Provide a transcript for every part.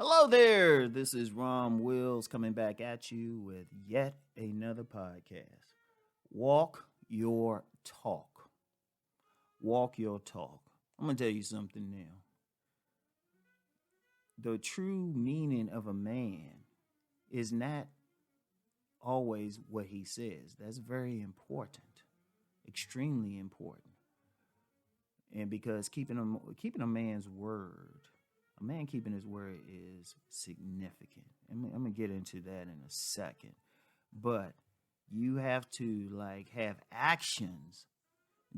Hello there. This is Rom Wills coming back at you with yet another podcast. Walk your talk. Walk your talk. I'm going to tell you something now. The true meaning of a man is not always what he says. That's very important, extremely important. And because keeping a man's word, a man keeping his word is significant. I'm gonna get into that in a second, but you have to have actions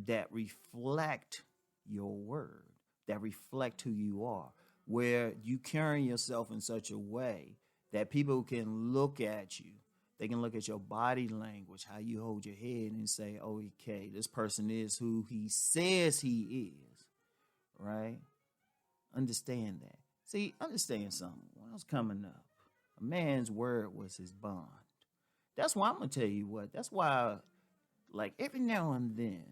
that reflect your word, that reflect who you are, where you carry yourself in such a way that people can look at you. They can look at your body language, how you hold your head, and say, "Oh, okay, this person is who he says he is," right? Understand that. See, understand something. When I was coming up, a man's word was his bond. That's why I'm gonna tell you what. That's why, every now and then,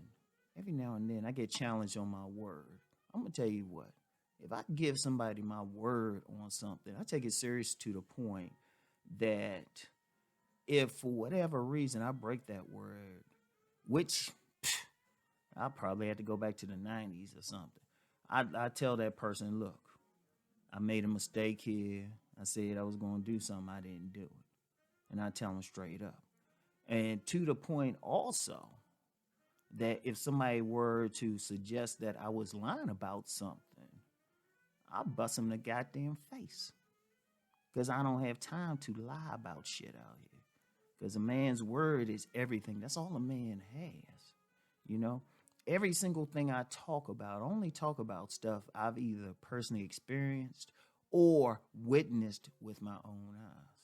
I get challenged on my word. I'm gonna tell you what. If I give somebody my word on something, I take it serious to the point that if for whatever reason I break that word, which I probably had to go back to the 90s or something, I tell that person, look, I made a mistake here. I said I was going to do something. I didn't do it. And I tell them straight up. And to the point also that if somebody were to suggest that I was lying about something, I'll bust them in the goddamn face. Because I don't have time to lie about shit out here. Because a man's word is everything. That's all a man has. You know? Every single thing I talk about, I only talk about stuff I've either personally experienced or witnessed with my own eyes.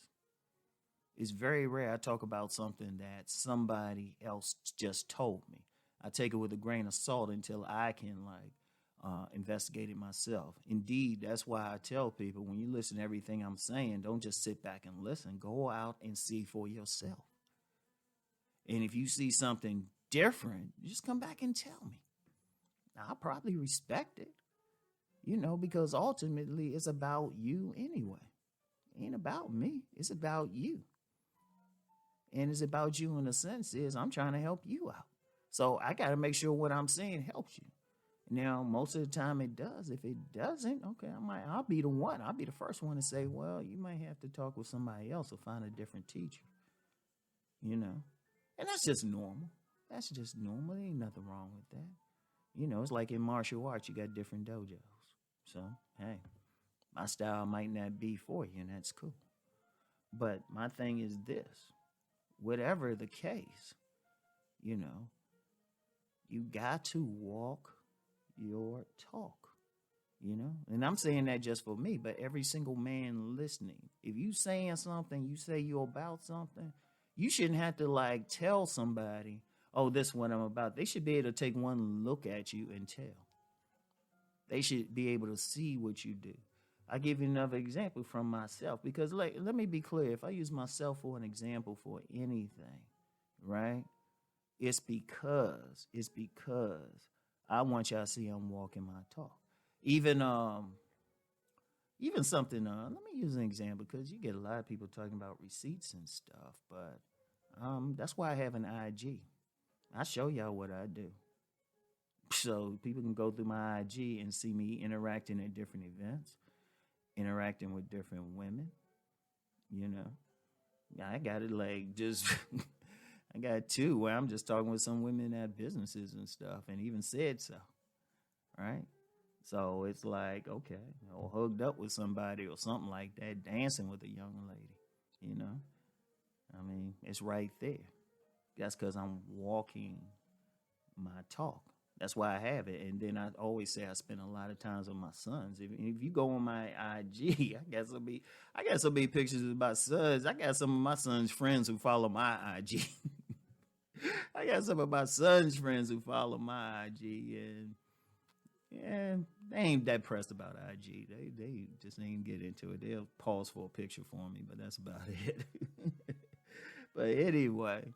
It's very rare I talk about something that somebody else just told me. I take it with a grain of salt until I can investigate it myself. Indeed, that's why I tell people when you listen to everything I'm saying, don't just sit back and listen. Go out and see for yourself. And if you see something different, just come back and tell me. I'll probably respect it, because ultimately it's about you anyway. It ain't about me. It's about you. And it's about you in the sense is I'm trying to help you out. So I got to make sure what I'm saying helps you. Now, most of the time it does. If it doesn't, okay, I'll be the one. I'll be the first one to say, well, you might have to talk with somebody else or find a different teacher. And that's just normal. That's just normal. There ain't nothing wrong with that. It's like in martial arts, you got different dojos. So, hey, my style might not be for you, and that's cool. But my thing is this. Whatever the case, you got to walk your talk, And I'm saying that just for me, but every single man listening. If you saying something, you say you're about something, you shouldn't have to tell somebody, oh, this is what I'm about. They should be able to take one look at you and tell. They should be able to see what you do. I'll give you another example from myself because let me be clear. If I use myself for an example for anything, right? It's because I want y'all to see I'm walking my talk. Even something, let me use an example because you get a lot of people talking about receipts and stuff, but that's why I have an IG. I show y'all what I do. So people can go through my IG and see me interacting at different events, interacting with different women, I got it I got two where I'm just talking with some women at businesses and stuff and even said so, right? So it's okay, hooked up with somebody or something like that, dancing with a young lady, it's right there. That's because I'm walking my talk. That's why I have it. And then I always say I spend a lot of times with my sons. If you go on my IG, I got some big pictures of my sons. I got some of my sons' friends who follow my IG. I got some of my son's friends who follow my IG, and they ain't that pressed about IG. They just ain't get into it. They'll pause for a picture for me, but that's about it. But anyway,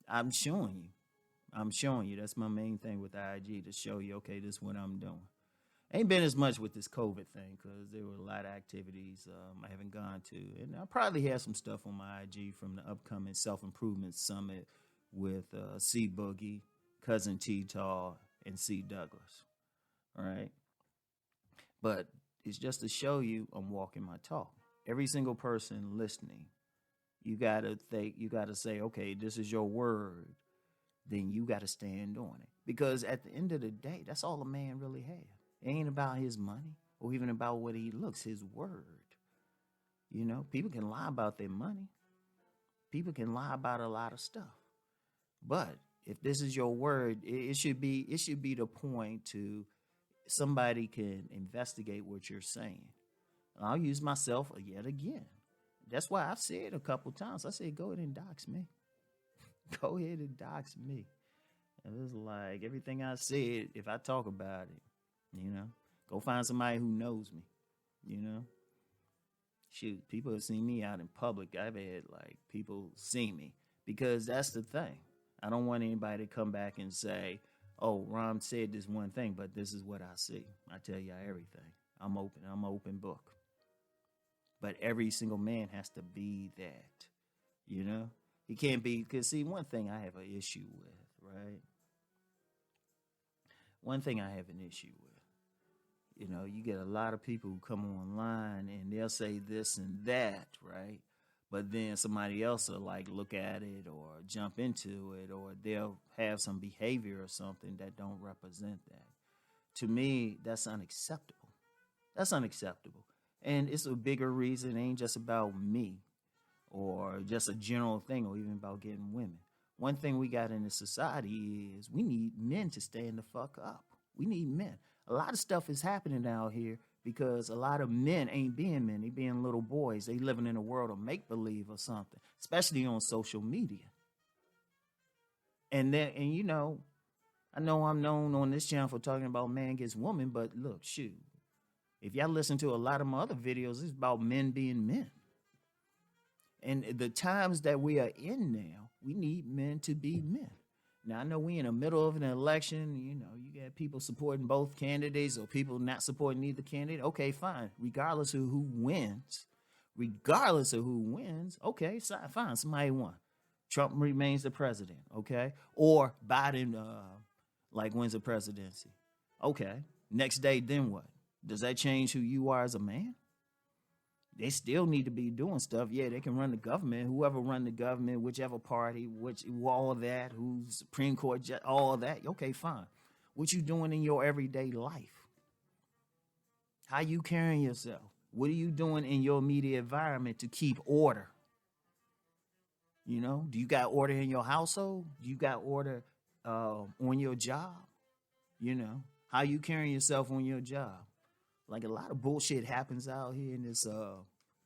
I'm showing you. That's my main thing with IG, to show you, okay, this is what I'm doing. Ain't been as much with this COVID thing because there were a lot of activities I haven't gone to. And I probably have some stuff on my IG from the upcoming Self-Improvement Summit with C. Boogie, Cousin T-Tall, and C. Douglas. All right? But it's just to show you I'm walking my talk. Every single person listening, you got to think, you got to say, okay, this is your word. Then you got to stand on it. Because at the end of the day, that's all a man really has. It ain't about his money or even about what he looks, his word. You know, people can lie about their money. People can lie about a lot of stuff. But if this is your word, it should be the point to somebody can investigate what you're saying. I'll use myself yet again. That's why I've said a couple times, I said, go ahead and dox me. Go ahead and dox me. And it's like everything I said, if I talk about it, you know, go find somebody who knows me, you know. Shoot, people have seen me out in public. I've had, like, people see me because that's the thing. I don't want anybody to come back and say, oh, Rom said this one thing, but this is what I see. I tell you everything. I'm open. I'm an open book. But every single man has to be that, you know. He can't be, because, see, one thing I have an issue with, right? One thing I have an issue with. You know, you get a lot of people who come online and they'll say this and that, right? But then somebody else will like look at it or jump into it, or they'll have some behavior or something that don't represent that. To me, that's unacceptable. That's unacceptable. And it's a bigger reason. It ain't just about me or just a general thing or even about getting women. One thing we got in this society is we need men to stand the fuck up. We need men. A lot of stuff is happening out here because a lot of men ain't being men. They being little boys. They living in a world of make-believe or something, especially on social media. And you know, I know I'm known on this channel for talking about man gets woman, but look, shoot. If y'all listen to a lot of my other videos, it's about men being men. And the times that we are in now, we need men to be men. Now, I know we in the middle of an election. You know, you got people supporting both candidates or people not supporting either candidate. Okay, fine. Regardless of who wins, okay, fine. Somebody won. Trump remains the president, okay? Or Biden, wins the presidency. Okay. Next day, then what? Does that change who you are as a man? They still need to be doing stuff. Yeah, they can run the government. Whoever run the government, whichever party, all that, who's Supreme Court, all that. Okay, fine. What you doing in your everyday life? How you carrying yourself? What are you doing in your immediate environment to keep order? You know, do you got order in your household? Do you got order on your job? You know, how you carrying yourself on your job? Like a lot of bullshit happens out here in this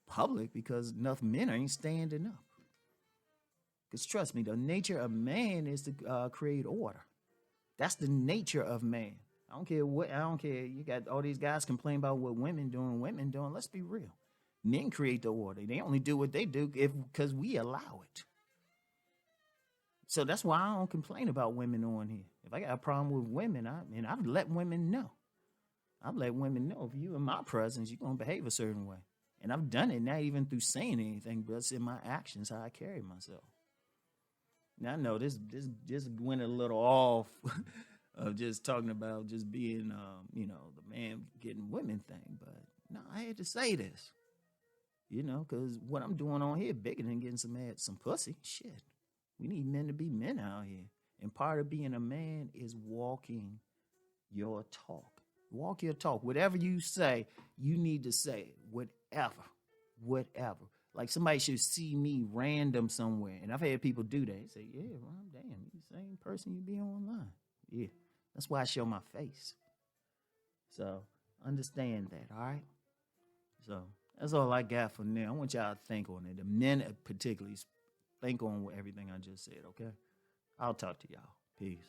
public because enough men ain't standing up. Because trust me, the nature of man is to create order. That's the nature of man. I don't care. You got all these guys complain about what women doing. Let's be real. Men create the order. They only do what they do because we allow it. So that's why I don't complain about women on here. If I got a problem with women, I've let women know. I've let women know if you in my presence, you're going to behave a certain way. And I've done it, not even through saying anything, but it's in my actions, how I carry myself. Now, I know this just went a little off of just talking about just being, the man getting women thing. But no, I had to say this, because what I'm doing on here bigger than getting some pussy. Shit, we need men to be men out here. And part of being a man is walking your talk. Walk your talk. Whatever you say, you need to say it. Whatever. Like somebody should see me random somewhere. And I've had people do that. They say, yeah, well, damn, you the same person you be online. Yeah. That's why I show my face. So understand that, all right? So that's all I got for now. I want y'all to think on it. The men particularly think on everything I just said, okay? I'll talk to y'all. Peace.